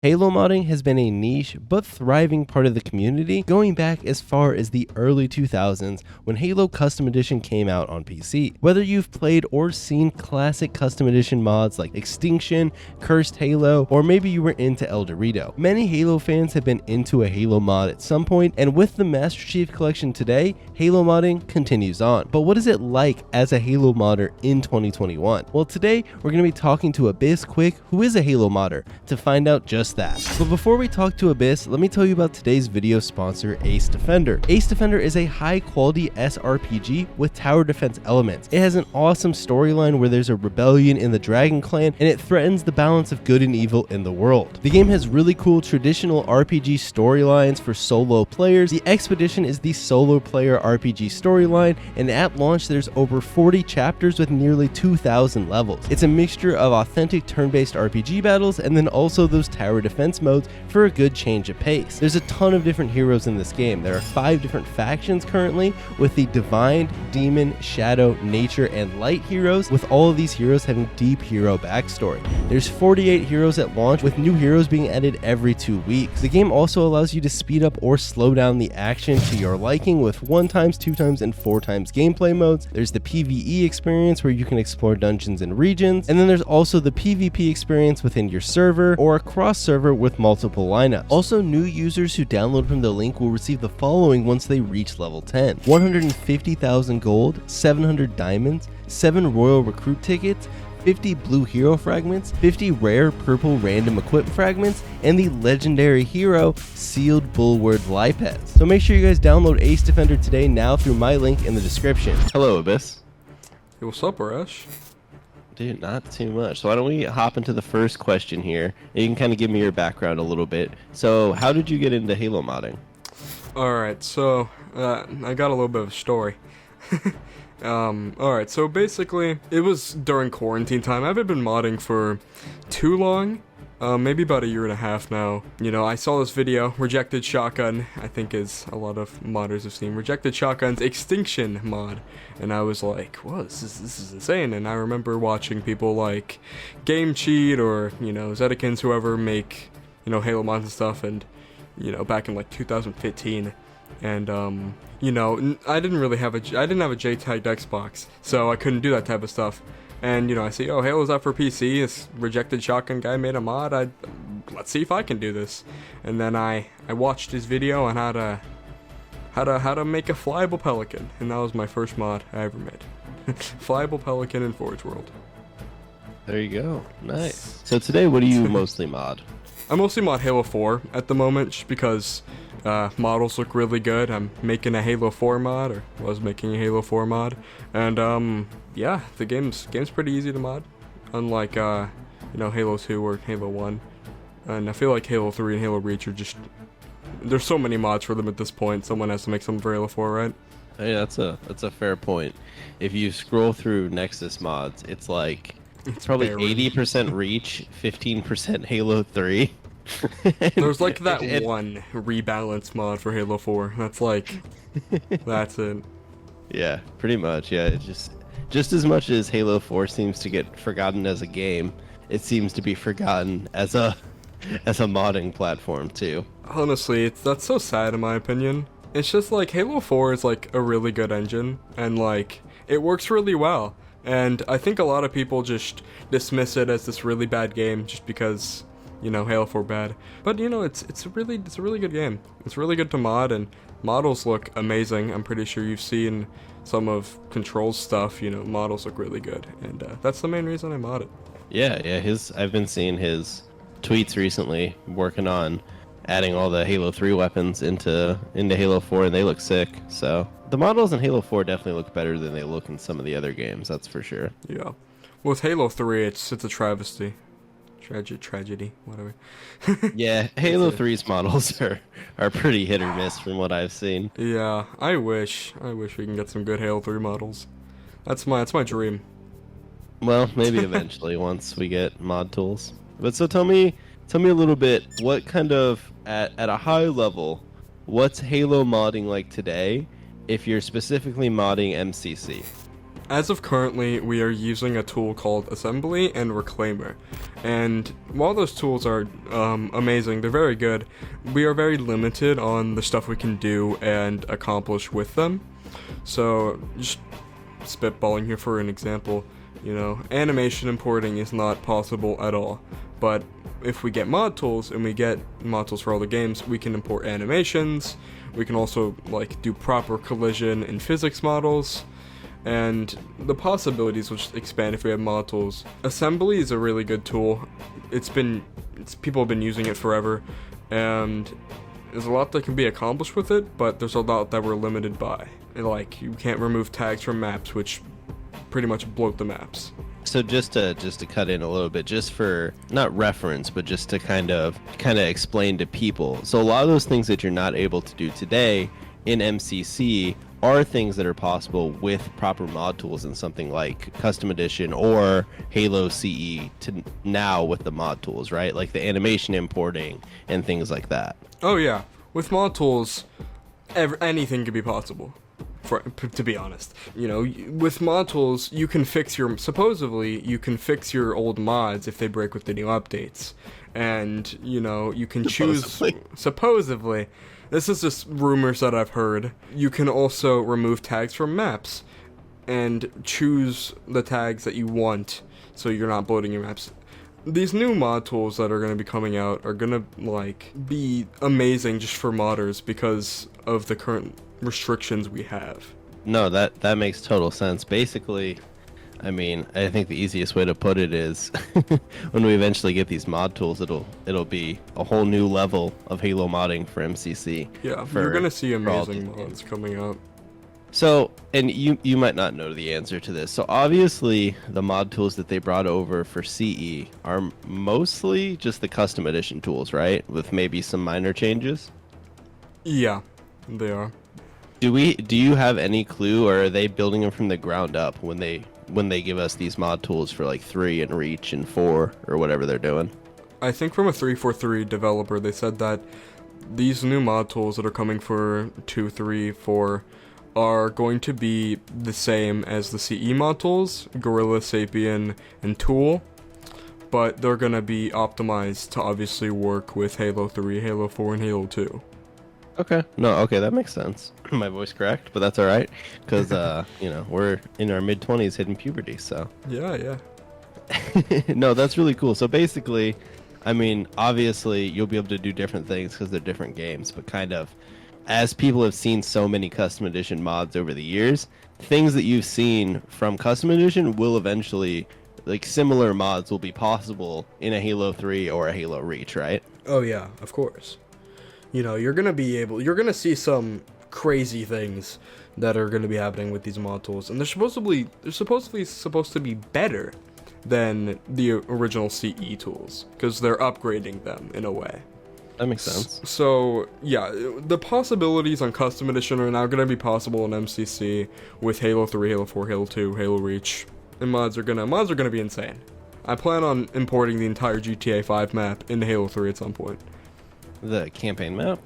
Halo modding has been a niche but thriving part of the community going back as far as the early 2000s when Halo Custom Edition came out on PC. Whether you've played or seen classic Custom Edition mods like Extinction, Cursed Halo, or maybe you were into El Dorito, many Halo fans have been into a Halo mod at some point, and with the Master Chief Collection today, Halo modding continues on. But what is it like as a Halo modder in 2021? Well, today we're going to be talking to Abyss Quick, who is a Halo modder, to find out just that. But before we talk to Abyss, let me tell you about today's video sponsor, Ace Defender. Ace Defender is a high quality SRPG with tower defense elements. It has an awesome storyline where there's a rebellion in the Dragon Clan and it threatens the balance of good and evil in the world. The game has really cool traditional RPG storylines for solo players. The Expedition is the solo player RPG storyline, and at launch there's over 40 chapters with nearly 2,000 levels. It's a mixture of authentic turn-based RPG battles and then also those tower defense modes for a good change of pace. There's a ton of different heroes in this game. There are 5 different factions currently, with the Divine, Demon, Shadow, Nature, and Light heroes, with all of these heroes having deep hero backstory. There's 48 heroes at launch, with new heroes being added every 2 weeks. The game also allows you to speed up or slow down the action to your liking with 1x, 2x, and 4x gameplay modes. There's the PvE experience where you can explore dungeons and regions, and then there's also the PvP experience within your server or a cross-server with multiple lineups. Also, new users who download from the link will receive the following once they reach level 10: 150,000 gold, 700 diamonds, 7 royal recruit tickets, 50 blue hero fragments, 50 rare purple random equip fragments, and the legendary hero Sealed Bulwark Lipez. So make sure you guys download Ace Defender today now through my link in the description. Hello, Abyss. Hey, what's up, Arash? Dude, not too much. So why don't we hop into the first question here, and you can kind of give me your background a little bit. So how did you get into Halo modding? Alright, so, I got a little bit of a story. Alright, so basically, it was during quarantine time. I haven't been modding for too long, maybe about a year and a half now. You know, I saw this video, Rejected Shotgun, I think is a lot of modders have seen, Rejected Shotgun's Extinction mod, and I was like, whoa, this is insane. And I remember watching people like Game Cheat or, you know, Zedekins, whoever make, you know, Halo mods and stuff, and, you know, back in like 2015, and, you know, I didn't have a JTAG'd Xbox, so I couldn't do that type of stuff. And, you know, I see, oh, Halo's out for PC, this Rejected Shotgun guy made a mod, let's see if I can do this. And then I watched his video on how to make a flyable pelican, and that was my first mod I ever made. Flyable pelican in Forge World. There you go. Nice. So today, what do you mostly mod? I mostly mod Halo 4 at the moment, just because models look really good. I'm making a Halo 4 mod, or was making a Halo 4 mod, and yeah, the game's pretty easy to mod, unlike you know, Halo 2 or Halo 1. And I feel like Halo 3 and Halo Reach are just, there's so many mods for them at this point. Someone has to make something for Halo 4, right? Hey, that's a fair point. If you scroll through Nexus mods, it's like it's probably 80% Reach, 15% Halo 3. There's like that one rebalance mod for Halo 4. That's like, that's it. Yeah, pretty much. Yeah, it just as much as Halo 4 seems to get forgotten as a game, it seems to be forgotten as a modding platform too. Honestly, that's so sad in my opinion. It's just like Halo 4 is like a really good engine, and like it works really well. And I think a lot of people just dismiss it as this really bad game just because, you know, Halo 4 bad. But you know, it's a really good game. It's really good to mod, and models look amazing. I'm pretty sure you've seen some of Control's stuff. You know, models look really good, and that's the main reason I mod it. Yeah. I've been seeing his tweets recently, working on adding all the Halo 3 weapons into Halo 4, and they look sick. So the models in Halo 4 definitely look better than they look in some of the other games. That's for sure. Yeah. With Halo 3, it's a travesty. Tragedy, whatever. Yeah, Halo 3's models are pretty hit or miss from what I've seen. Yeah, I wish we can get some good Halo 3 models. That's my dream. Well, maybe eventually once we get mod tools. But so tell me a little bit, what kind of at a high level, what's Halo modding like today if you're specifically modding MCC? As of currently, we are using a tool called Assembly and Reclaimer. And while those tools are amazing, they're very good, we are very limited on the stuff we can do and accomplish with them. So, just spitballing here for an example, animation importing is not possible at all. But if we get mod tools, and we get mod tools for all the games, we can import animations, we can also do proper collision and physics models, and the possibilities will just expand if we have mod tools. Assembly is a really good tool. People have been using it forever, and there's a lot that can be accomplished with it, but there's a lot that we're limited by. You can't remove tags from maps, which pretty much bloat the maps. So just to cut in a little bit, just for not reference, but just to kind of explain to people. So a lot of those things that you're not able to do today in MCC are things that are possible with proper mod tools in something like Custom Edition or Halo CE to now with the mod tools, right? Like the animation importing and things like that. Oh yeah, with mod tools, anything could be possible. To be honest, with mod tools, you can fix your old mods if they break with the new updates, and you can choose. Supposedly, this is just rumors that I've heard. You can also remove tags from maps, and choose the tags that you want, so you're not bloating your maps. These new mod tools that are going to be coming out are going to be amazing just for modders because of the current restrictions we have. No, that makes total sense. Basically, I think the easiest way to put it is when we eventually get these mod tools, it'll be a whole new level of Halo modding for MCC. Yeah, you're gonna see amazing mods coming out. So, and you might not know the answer to this. So obviously, the mod tools that they brought over for CE are mostly just the custom edition tools, right? With maybe some minor changes. Yeah, they are. Do you have any clue, or are they building them from the ground up when they give us these mod tools for 3 and Reach and 4 or whatever they're doing? I think from a 343 developer, they said that these new mod tools that are coming for 2, 3, 4 are going to be the same as the CE mod tools, Gorilla, Sapien, and Tool, but they're going to be optimized to obviously work with Halo 3, Halo 4, and Halo 2. Okay. No, okay, that makes sense. My voice cracked, but that's all right, because we're in our mid-20s hitting puberty, so. Yeah. No, that's really cool. So basically, obviously, you'll be able to do different things because they're different games, but kind of, as people have seen so many custom edition mods over the years, things that you've seen from custom edition will eventually, similar mods will be possible in a Halo 3 or a Halo Reach, right? Oh yeah, of course. You're gonna see some crazy things that are gonna be happening with these mod tools, and they're supposed to be better than the original CE tools because they're upgrading them in a way. That makes sense. So yeah, the possibilities on Custom Edition are now gonna be possible in MCC with Halo 3, Halo 4, Halo 2, Halo Reach, and mods are gonna be insane. I plan on importing the entire GTA 5 map into Halo 3 at some point. The campaign map?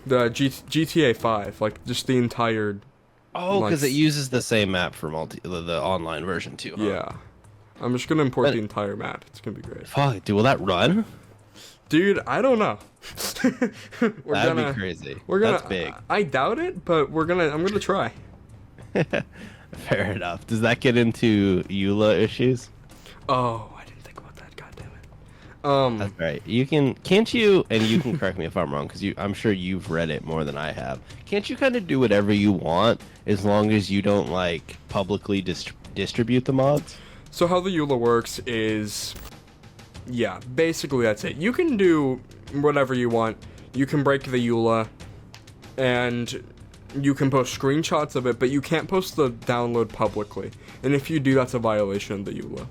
The GTA 5, just the entire... Oh, because it uses the same map for the online version too, huh? Yeah. I'm just going to import the entire map. It's going to be great. Fuck, dude, will that run? Dude, I don't know. That'd be crazy. That's big. I doubt it, but I'm going to try. Fair enough. Does that get into EULA issues? Oh, I didn't think about that. God damn it. That's right. Can't you, and you can correct me if I'm wrong, because I'm sure you've read it more than I have. Can't you kind of do whatever you want as long as you don't publicly distribute the mods? So how the EULA works is, yeah, basically that's it. You can do whatever you want. You can break the EULA, and you can post screenshots of it, but you can't post the download publicly. And if you do, that's a violation of the EULA.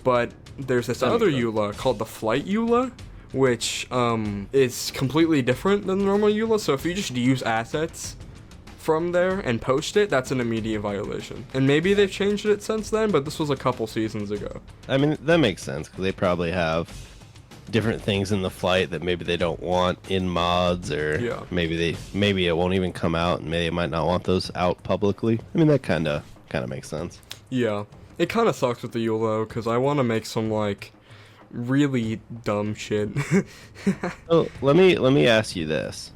But there's this other EULA called the Flight EULA, which is completely different than the normal EULA. So if you just use assets from there and post it, that's an immediate violation. And maybe they've changed it since then, but this was a couple seasons ago. That makes sense, because they probably have different things in the flight that maybe they don't want in mods, or maybe it won't even come out, and maybe they might not want those out publicly. That kind of kind of makes sense. Yeah. It kind of sucks with the EULA, because I want to make some, like, really dumb shit. So let me ask you this: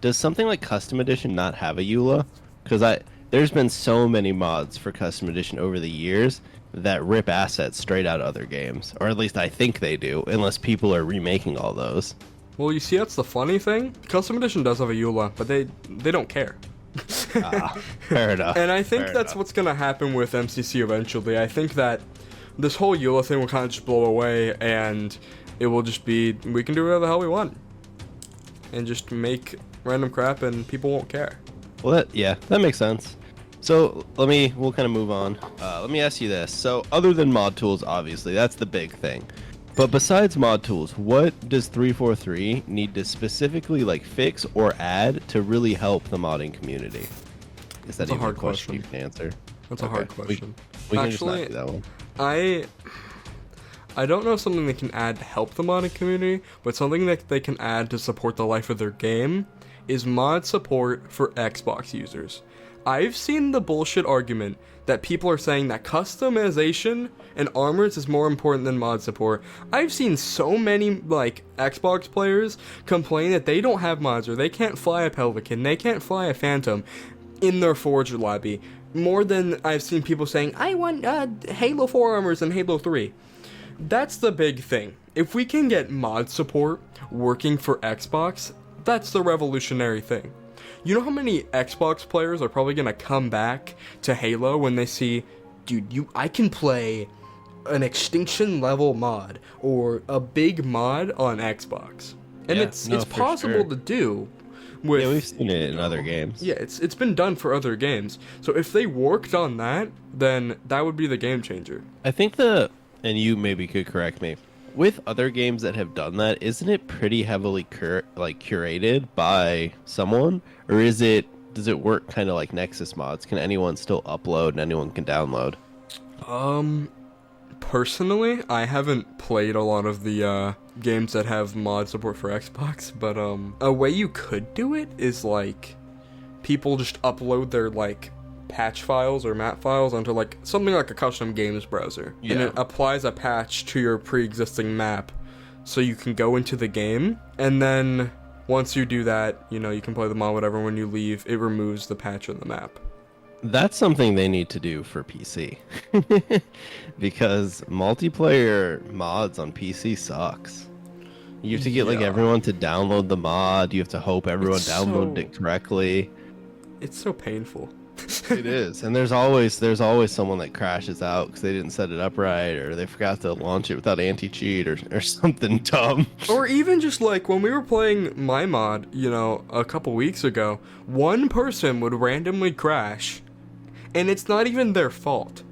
does something like Custom Edition not have a EULA? Because there's been so many mods for Custom Edition over the years that rip assets straight out of other games, or at least I think they do, unless people are remaking all those. Well, you see, that's the funny thing. Custom Edition does have a EULA, but they don't care. Fair enough. And I think that's what's going to happen with MCC eventually. I think that this whole EULA thing will kind of just blow away, and it will just be, we can do whatever the hell we want. And just make random crap, and people won't care. Well, that makes sense. So we'll kind of move on. Let me ask you this. So other than mod tools, obviously, that's the big thing. But besides mod tools, what does 343 need to specifically like fix or add to really help the modding community? Is that That's a even hard a question you question. can answer? That's a hard question. We can Actually, just not do that one. I don't know if something they can add to help the modding community, but something that they can add to support the life of their game is mod support for Xbox users. I've seen the bullshit argument that people are saying that customization and armors is more important than mod support. I've seen so many, like, Xbox players complain that they don't have mods, or they can't fly a Pelican, they can't fly a Phantom in their Forge lobby, more than I've seen people saying, I want Halo 4 armors and Halo 3. That's the big thing. If we can get mod support working for Xbox, that's the revolutionary thing. You know how many Xbox players are probably gonna come back to Halo when they see, dude, I can play an Extinction level mod or a big mod on Xbox, and Yeah, it's no, for possible sure. to do. With, Yeah, we've seen it in other games. Yeah, it's been done for other games. So if they worked on that, then that would be the game changer. I think and you maybe could correct me, with other games that have done that, isn't it pretty heavily curated by someone, or does it work kind of like Nexus mods? Can anyone still upload and anyone can download? Personally, I haven't played a lot of the games that have mod support for Xbox, but a way you could do it is like people just upload their like patch files or map files onto like something like a custom games browser, and it applies a patch to your pre-existing map, so you can go into the game, and then once you do that, you can play the mod, whatever. When you leave, it removes the patch on the map. That's something they need to do for PC. Because multiplayer mods on PC sucks. You have to get like everyone to download the mod. You have to hope everyone downloaded it correctly. It's so painful. It is, and there's always someone that crashes out because they didn't set it up right, or they forgot to launch it without anti-cheat, or something dumb. Or even just like when we were playing my mod, a couple weeks ago, one person would randomly crash, and it's not even their fault.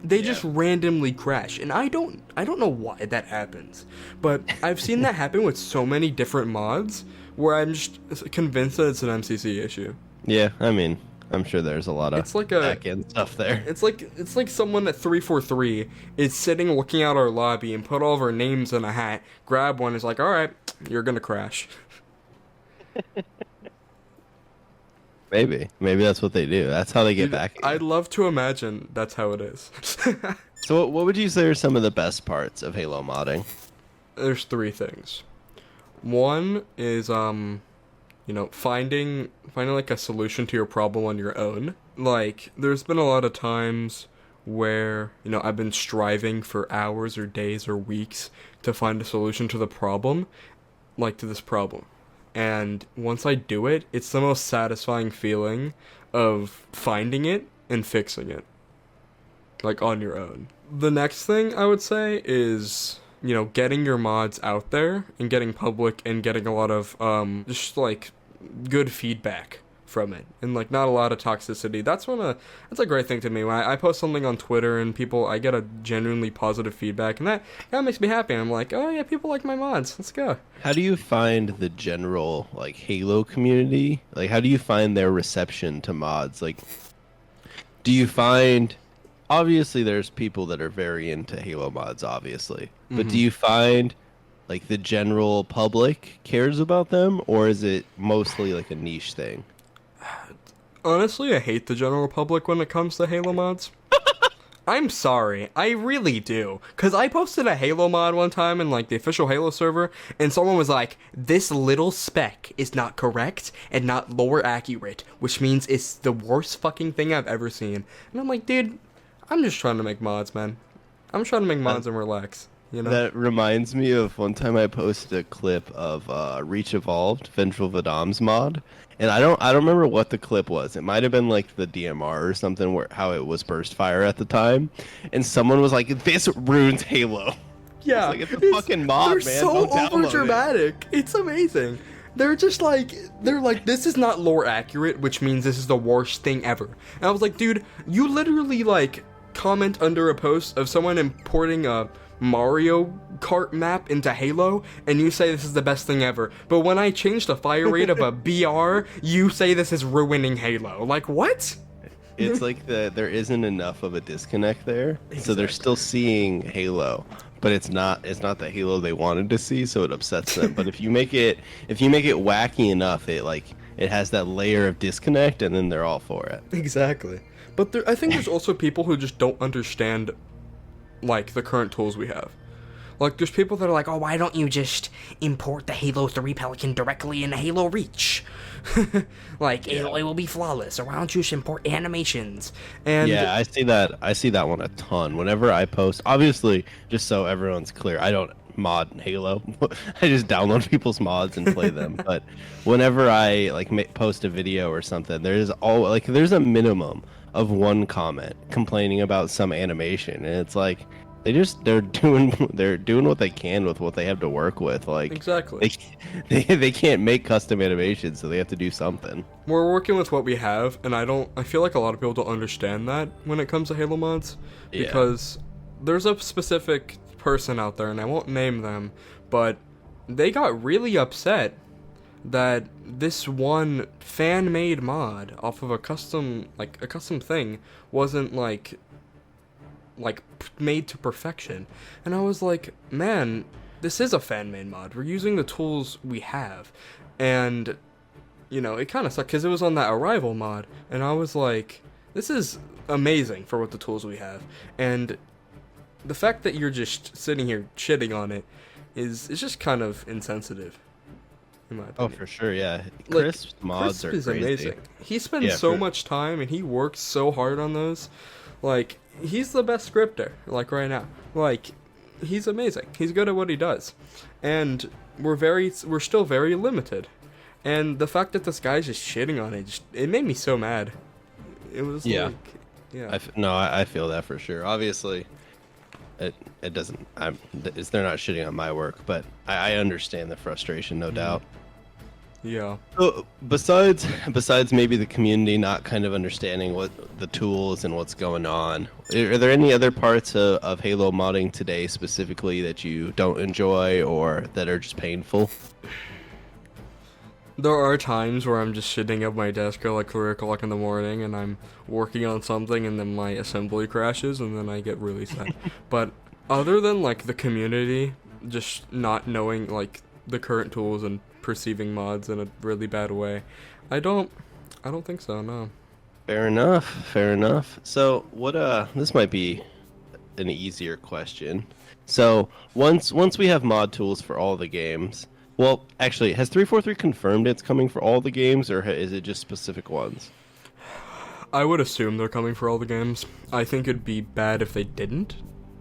They just randomly crash, and I don't know why that happens, but I've seen that happen with so many different mods where I'm just convinced that it's an MCC issue. Yeah, I mean, I'm sure there's a lot of back-end stuff there. It's like someone at 343 is sitting looking out our lobby and put all of our names in a hat, grab one, is like, all right, you're gonna crash. Maybe that's what they do. That's how they get back. I'd love to imagine that's how it is. So what would you say are some of the best parts of Halo modding? There's three things. One is finding like a solution to your problem on your own. Like, there's been a lot of times where, I've been striving for hours or days or weeks to find a solution to the problem, like to this problem. And once I do it, it's the most satisfying feeling of finding it and fixing it, like on your own. The next thing I would say is, getting your mods out there and getting public and getting a lot of just like good feedback from it, and like not a lot of toxicity. That's a great thing to me. When I post something on Twitter and I get a genuinely positive feedback, and that makes me happy. I'm like, oh yeah, people like my mods. Let's go. How do you find the general like Halo community? Like, how do you find their reception to mods? Like, do you find, obviously there's people that are very into Halo mods, obviously, but do you find like the general public cares about them, or is it mostly like a niche thing? Honestly, I hate the general public when it comes to Halo mods. I'm sorry, I really do. Cause I posted a Halo mod one time in like the official Halo server, and someone was like, "This little spec is not correct and not lore accurate, which means it's the worst fucking thing I've ever seen." And I'm like, dude, I'm just trying to make mods, man. I'm trying to make mods and relax. You know? That reminds me of one time I posted a clip of Reach Evolved, Ventral Vadam's mod, and I don't remember what the clip was. It might have been like the DMR or something, where how it was burst fire at the time, and someone was like, "This ruins Halo." Yeah, it's a fucking mod, they're man. so Don't download over dramatic. It's amazing. They're like, this is not lore accurate, which means this is the worst thing ever. And I was like, dude, you literally like comment under a post of someone importing a Mario Kart map into Halo, and you say this is the best thing ever. But when I change the fire rate of a BR, you say this is ruining Halo. Like, what? It's like there isn't enough of a disconnect there, so they're still seeing Halo, but it's not the Halo they wanted to see, so it upsets them. But if you make it wacky enough, it has that layer of disconnect, and then they're all for it. Exactly. But I think there's also people who just don't understand like the current tools we have. Like, there's people that are like, "Oh, why don't you just import the Halo 3 Pelican directly into Halo Reach? Like, it will be flawless. Or why don't you just import animations?" And yeah, I see that one a ton. Whenever I post, obviously, just so everyone's clear, I don't mod Halo. I just download people's mods and play them. But whenever I post a video or something, there's a minimum of one comment complaining about some animation, and it's like they're doing what they can with what they have to work with. Like, exactly, they can't make custom animations, so they have to do something. We're working with what we have, and I feel like a lot of people don't understand that when it comes to Halo mods, because there's a specific person out there, and I won't name them, but they got really upset that this one fan-made mod off of a custom thing wasn't like made to perfection. And I was like, man, this is a fan-made mod. We're using the tools we have. And you know, it kind of sucked because it was on that Arrival mod, and I was like, this is amazing for what the tools we have. And the fact that you're just sitting here shitting on it is just kind of insensitive. Oh, for sure, yeah. Crisp's mods are crazy. Amazing. He spends so much time, and he works so hard on those. Like, he's the best scripter, like, right now. Like, he's amazing. He's good at what he does. And we're still very limited. And the fact that this guy's just shitting on it, it made me so mad. It was I feel that for sure. Obviously, it doesn't. They're not shitting on my work, but I understand the frustration, no doubt. Yeah. So besides maybe the community not kind of understanding what the tools and what's going on, are there any other parts of Halo modding today specifically that you don't enjoy or that are just painful? There are times where I'm just sitting at my desk at like 3 o'clock in the morning and I'm working on something and then my assembly crashes and then I get really sad. But other than like the community just not knowing like the current tools and perceiving mods in a really bad way, I don't think so, no. Fair enough. So what this might be an easier question. So once we have mod tools for all the games, well, actually, has 343 confirmed it's coming for all the games, or is it just specific ones? I would assume they're coming for all the games. I think it'd be bad if they didn't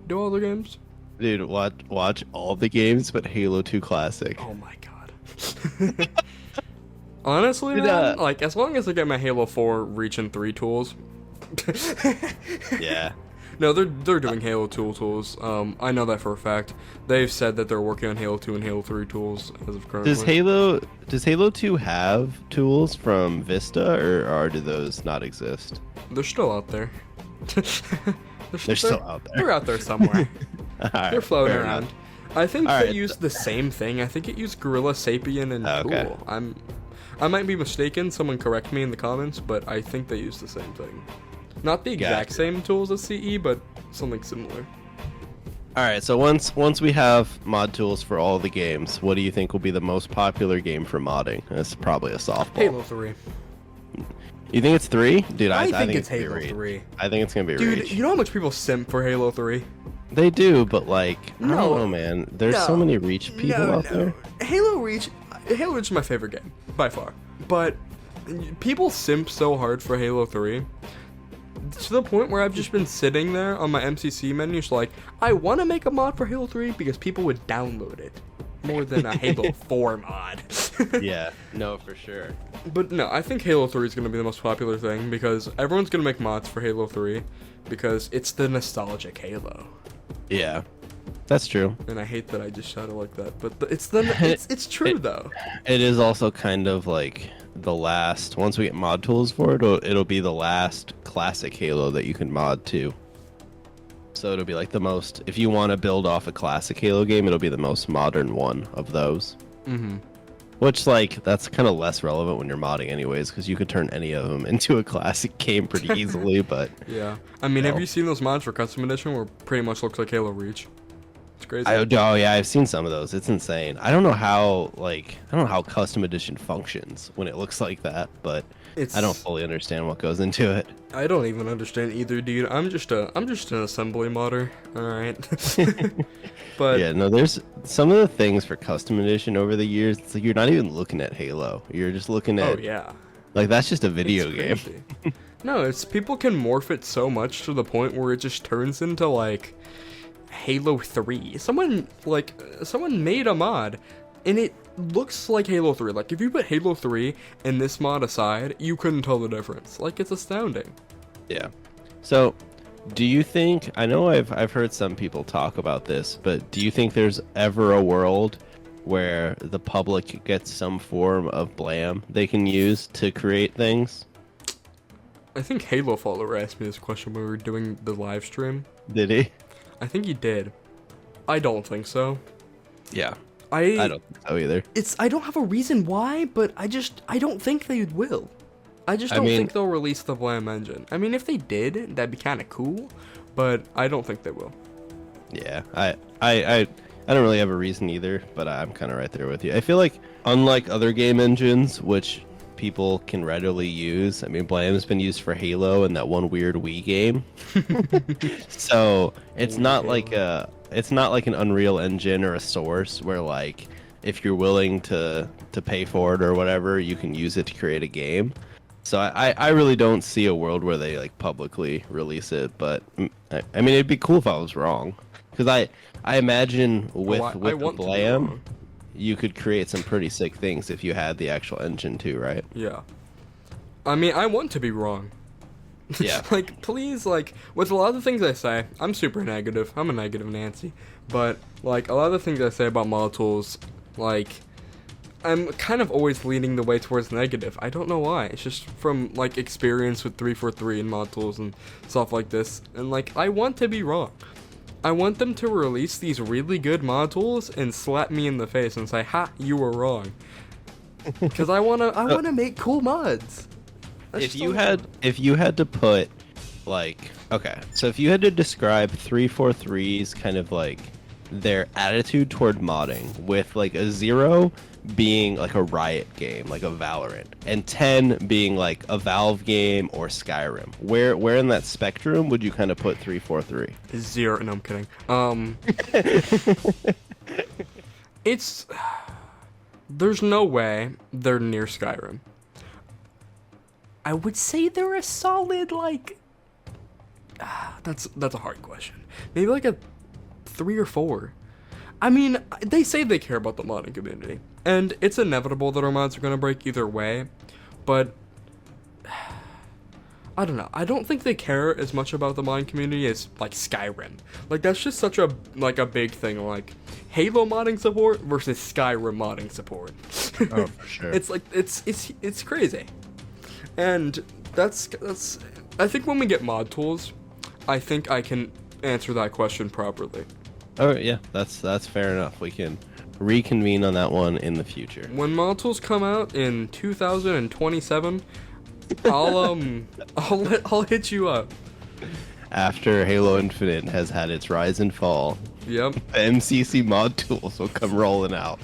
do all the games. Dude, watch all the games but Halo 2 Classic. Oh my god. Honestly, man, like, as long as I get my Halo 4 Reach and 3 tools. Yeah. No, they're doing Halo 2 tools. I know that for a fact. They've said that they're working on Halo 2 and Halo 3 tools as of currently. Does Halo 2 have tools from Vista, or do those not exist? They're still out there. They're still out there. They're out there somewhere. They're floating around. Enough. I think they used the same thing. I think it used Gorilla Sapien and Tool. I might be mistaken. Someone correct me in the comments, but I think they used the same thing. Not the exact same tools as CE, but something similar. Alright, so once we have mod tools for all the games, what do you think will be the most popular game for modding? That's probably a softball. Halo 3. You think it's 3? Dude, I think think it's gonna be Halo Reach. 3. I think it's gonna be Dude, Reach. you know how much people simp for Halo 3? They do, but like, I No. don't know, man. There's so many Reach people out there. Halo Reach is my favorite game, by far. But people simp so hard for Halo 3 to the point where I've just been sitting there on my MCC menu, just like, I want to make a mod for Halo 3 because people would download it more than a Halo 4 mod. Yeah, no, for sure. But no, I think Halo 3 is going to be the most popular thing because everyone's going to make mods for Halo 3 because it's the nostalgic Halo. Yeah, that's true. And I hate that I just shouted like that, but it's true though. It is also kind of like the last. Once we get mod tools for it, it'll be the last classic Halo that you can mod to. So it'll be like the most. If you want to build off a classic Halo game, it'll be the most modern one of those. Mm-hmm. Which, like, that's kind of less relevant when you're modding anyways, because you could turn any of them into a classic game pretty easily, but... Yeah. I mean, have you seen those mods for Custom Edition where it pretty much looks like Halo Reach? It's crazy. Oh, yeah, I've seen some of those. It's insane. I don't know how Custom Edition functions when it looks like that, but I don't fully understand what goes into it. I don't even understand either, dude. I'm just an assembly modder, alright? But yeah, no, there's some of the things for Custom Edition over the years, it's like you're not even looking at Halo. You're just looking at... Oh, yeah. Like, that's just a video game. No, it's people can morph it so much to the point where it just turns into, like, Halo 3. Someone made a mod, and it looks like Halo 3. Like, if you put Halo 3 and this mod aside, you couldn't tell the difference. Like, it's astounding. Yeah. So... do you think, I know I've heard some people talk about this, but do you think there's ever a world where the public gets some form of Blam they can use to create things? I think Halo follower asked me this question when we were doing the live stream. Did he? I think he did. I don't think so. Yeah. I don't think so either. I don't have a reason why, but I don't think they will. I don't think they'll release the Blam engine. I mean, if they did, that'd be kind of cool, but I don't think they will. Yeah, I don't really have a reason either, but I'm kind of right there with you. I feel like, unlike other game engines, which people can readily use, I mean, Blam's been used for Halo and that one weird Wii game. So it's not like an Unreal Engine or a Source where, like, if you're willing to pay for it or whatever, you can use it to create a game. So I really don't see a world where they, like, publicly release it, but I mean, it'd be cool if I was wrong, because I imagine with the Blam, you could create some pretty sick things if you had the actual engine too, right? Yeah. I mean, I want to be wrong. Yeah. Like, please, like, with a lot of the things I say, I'm super negative. I'm a negative Nancy. But, like, a lot of the things I say about mod tools, like, I'm kind of always leaning the way towards negative. I don't know why. It's just from, like, experience with 343 and mod tools and stuff like this. And, like, I want to be wrong. I want them to release these really good mod tools and slap me in the face and say, "Ha, you were wrong." Because I wanna make cool mods. If you had to put, like, okay, so if you had to describe 343's kind of, like, their attitude toward modding, with, like, a 0 being like a Riot game, like a Valorant, and 10 being like a Valve game or Skyrim, where in that spectrum would you kind of put 343? 0. No, I'm kidding. There's no way they're near Skyrim. I would say they're a solid, like, that's a hard question. Maybe like a 3 or 4. I mean, they say they care about the modding community, and it's inevitable that our mods are going to break either way, but I don't know. I don't think they care as much about the modding community as, like, Skyrim. Like, that's just such a big thing, like, Halo modding support versus Skyrim modding support. Oh, for sure. It's like, it's crazy. And that's I think when we get mod tools, I think I can answer that question properly. Oh yeah, that's fair enough. We can reconvene on that one in the future. When mod tools come out in 2027, I'll hit you up. after Halo Infinite has had its rise and fall, Yep. the MCC mod tools will come rolling out.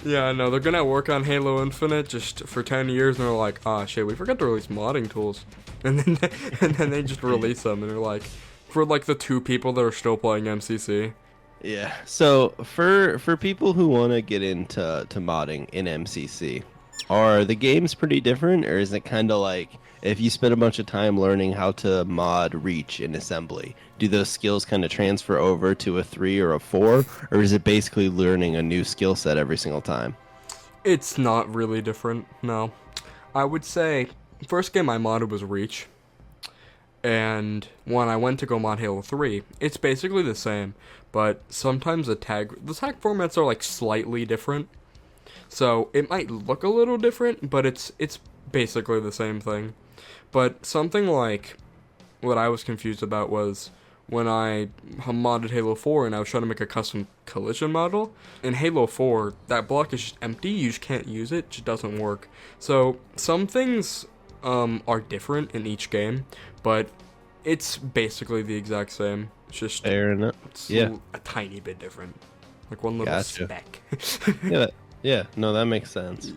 Yeah, no, they're gonna work on Halo Infinite just for 10 years, and they're like, ah, shit, we forgot to release modding tools. And then, and then they just release them, and they're like, for like the 2 people that are still playing MCC. Yeah. So for people who want to get into modding in MCC, are the games pretty different, or is it kind of like if you spend a bunch of time learning how to mod Reach in assembly, do those skills kind of transfer over to a 3 or a 4, or is it basically learning a new skill set every single time? It's not really different, no. I would say, first game I modded was Reach. And when I went to go mod Halo 3, it's basically the same, but sometimes the tag formats are like slightly different. So it might look a little different, but it's basically the same thing. But something like what I was confused about was when I modded Halo 4 and I was trying to make a custom collision model. In Halo 4, that block is just empty, you just can't use it, it just doesn't work. So some things are different in each game, but it's basically the exact same. It's just Fair enough. Yeah. a tiny bit different, like one little speck. Yeah, no, that makes sense.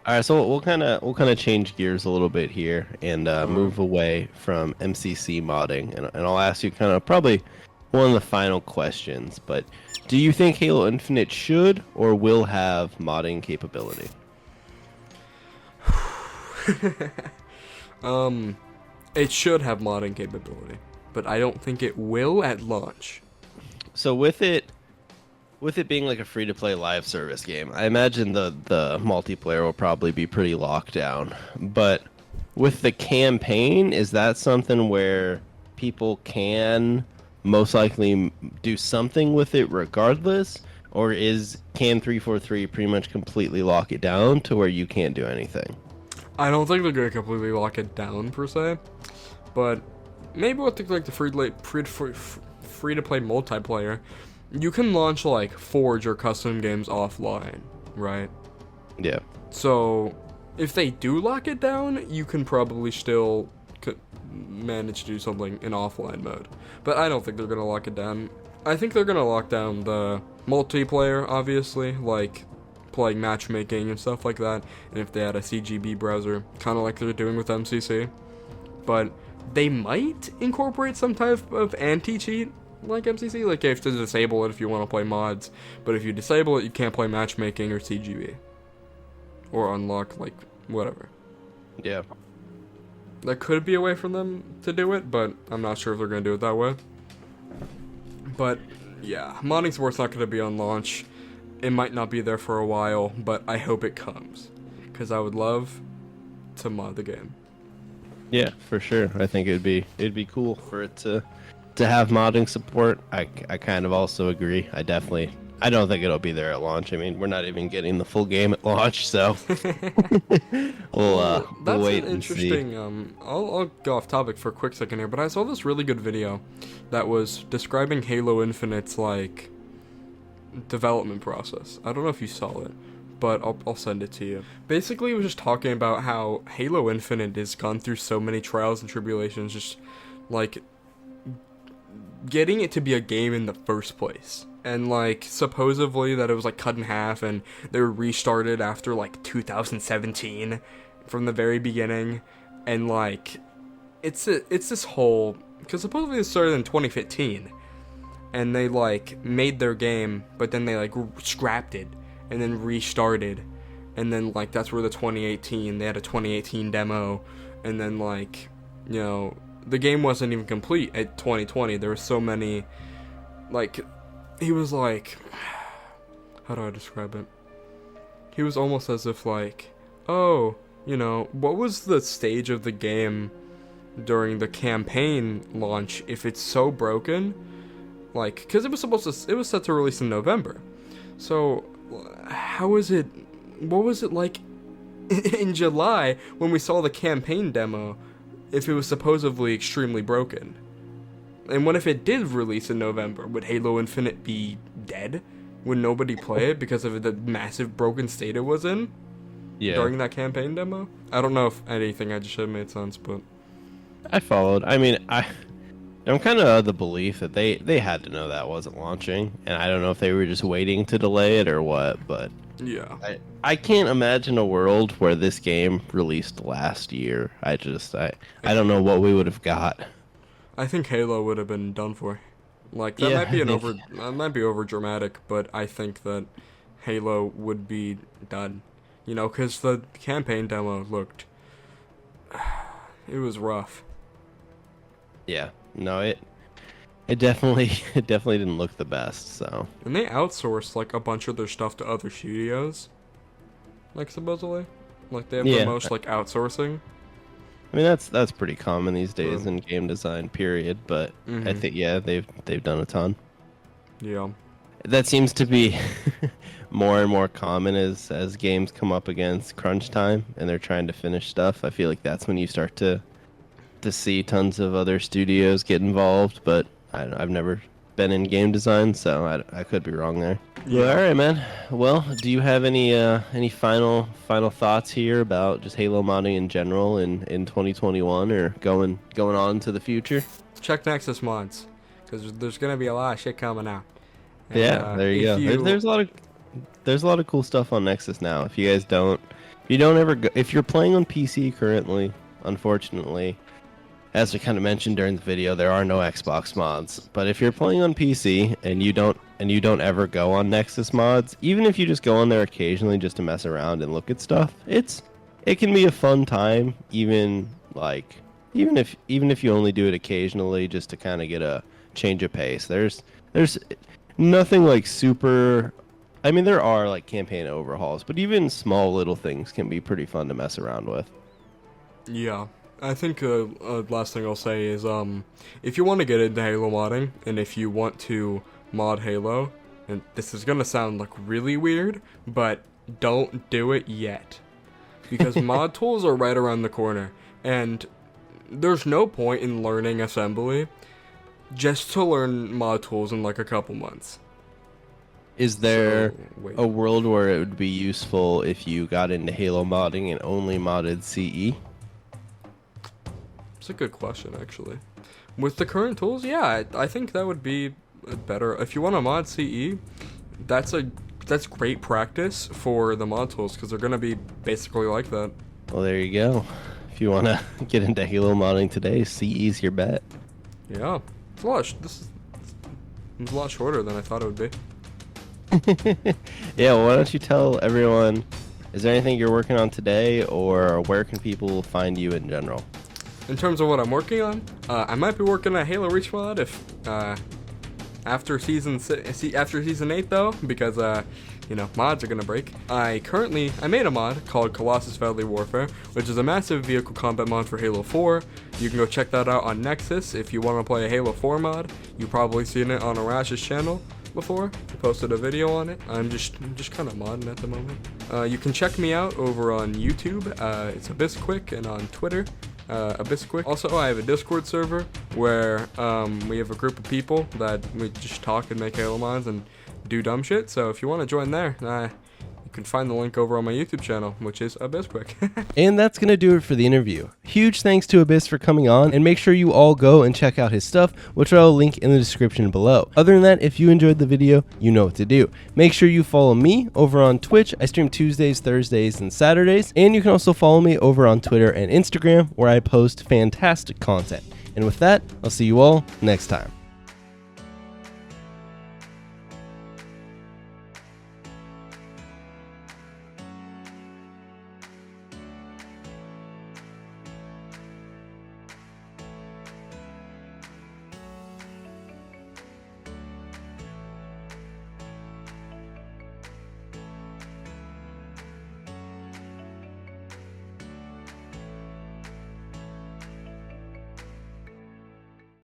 All right, so we'll kind of change gears a little bit here and move away from MCC modding, and I'll ask you kind of probably one of the final questions. But do you think Halo Infinite should or will have modding capability? It should have modding capability, but I don't think it will at launch. So with it being like a free-to-play live service game, I imagine the multiplayer will probably be pretty locked down. But with the campaign, is that something where people can most likely do something with it regardless? Or can 343 pretty much completely lock it down to where you can't do anything? I don't think they're going to completely lock it down, per se. But maybe with the free-to-play multiplayer, you can launch, like, Forge or custom games offline, right? Yeah. So, if they do lock it down, you can probably still manage to do something in offline mode. But I don't think they're going to lock it down. I think they're going to lock down the multiplayer, obviously, like playing matchmaking and stuff like that, and if they had a CGB browser, kind of like they're doing with MCC. But they might incorporate some type of anti-cheat like MCC, like you have to disable it if you want to play mods, but if you disable it, you can't play matchmaking or CGB. Or unlock, like, whatever. Yeah. That could be a way for them to do it, but I'm not sure if they're going to do it that way. But, yeah, modding support's not going to be on launch. It might not be there for a while, but I hope it comes, because I would love to mod the game. Yeah, for sure. I think it'd be cool for it to have modding support. I kind of also agree. I don't think it'll be there at launch. I mean, we're not even getting the full game at launch, so we'll wait and see. I'll go off topic for a quick second here, but I saw this really good video that was describing Halo Infinite's like development process. I don't know if you saw it, but I'll send it to you. Basically, it was just talking about how Halo Infinite has gone through so many trials and tribulations, just like getting it to be a game in the first place. And like supposedly that it was like cut in half and they were restarted after like 2017 from the very beginning. And like it's this whole, because supposedly it started in 2015 and they like made their game, but then they like scrapped it and then restarted, and then like that's where they had a 2018 demo, and then like, you know, the game wasn't even complete at 2020. There were so many, like, he was like, how do I describe it? He was almost as if like, oh, you know, what was the stage of the game during the campaign launch if it's so broken? Like, because it was set to release in November. So, what was it like in July when we saw the campaign demo if it was supposedly extremely broken? And what if it did release in November? Would Halo Infinite be dead? Would nobody play it because of the massive broken state it was in? Yeah. During that campaign demo? I don't know if anything I just said made sense, but I followed. I mean, I'm kind of of the belief that they had to know that wasn't launching, and I don't know if they were just waiting to delay it or what, but Yeah. I can't imagine a world where this game released last year. I don't know what we would have got. I think Halo would have been done for. Like that Yeah, might be I think that might be over dramatic, but I think that Halo would be done. You know, because the campaign demo looked, it was rough. yeah. No, it definitely it definitely didn't look the best, so. And they outsourced like a bunch of their stuff to other studios. Like supposedly, like they have Yeah. the most like outsourcing. I mean that's pretty common these days in game design period, but I think they've done a ton. Yeah. That seems to be more and more common as games come up against crunch time and they're trying to finish stuff. I feel like that's when you start to see tons of other studios get involved, but I've never been in game design, so I could be wrong there. Yeah. All right, man. Well, do you have any final thoughts here about just Halo modding in general in 2021 or going on to the future? Check Nexus mods, because there's gonna be a lot of shit coming out. And, Yeah, there you go. There's a lot of cool stuff on Nexus now. If you guys don't, if you're playing on PC currently, unfortunately, as we kind of mentioned during the video, there are no Xbox mods. But if you're playing on PC and you don't ever go on Nexus mods, even if you just go on there occasionally just to mess around and look at stuff, it can be a fun time. Even if you only do it occasionally just to kind of get a change of pace. There's nothing like super. I mean, there are like campaign overhauls, but even small little things can be pretty fun to mess around with. Yeah. I think last thing I'll say is if you want to get into Halo modding and if you want to mod Halo, and this is gonna sound like really weird, but don't do it yet, because mod tools are right around the corner, and there's no point in learning assembly just to learn mod tools in like a couple months. Is there a world where it would be useful if you got into Halo modding and only modded CE? It's a good question, actually. With the current tools, yeah, I think that would be better. If you want to mod CE, that's great practice for the mod tools, because they're gonna be basically like that. Well, there you go. If you want to get into Halo modding today, CE's your bet. Yeah, it's a lot shorter than I thought it would be. Yeah, well, why don't you tell everyone, is there anything you're working on today, or where can people find you in general? In terms of what I'm working on, I might be working on Halo Reach mod if after season 8 though, because mods are gonna break. I made a mod called Colossus Valley Warfare, which is a massive vehicle combat mod for Halo 4. You can go check that out on Nexus if you want to play a Halo 4 mod. You've probably seen it on Arash's channel before. I posted a video on it. I'm just kind of modding at the moment. You can check me out over on YouTube. It's Abyssquick, and on Twitter. Abyssquick. Also, I have a Discord server where we have a group of people that we just talk and make Halo mods and do dumb shit. So if you want to join there, you can find the link over on my YouTube channel, which is Abyssquick. And that's going to do it for the interview. Huge thanks to Abyss for coming on, and make sure you all go and check out his stuff, which I'll link in the description below. Other than that, if you enjoyed the video, you know what to do. Make sure you follow me over on Twitch. I stream Tuesdays, Thursdays, and Saturdays. And you can also follow me over on Twitter and Instagram, where I post fantastic content. And with that, I'll see you all next time.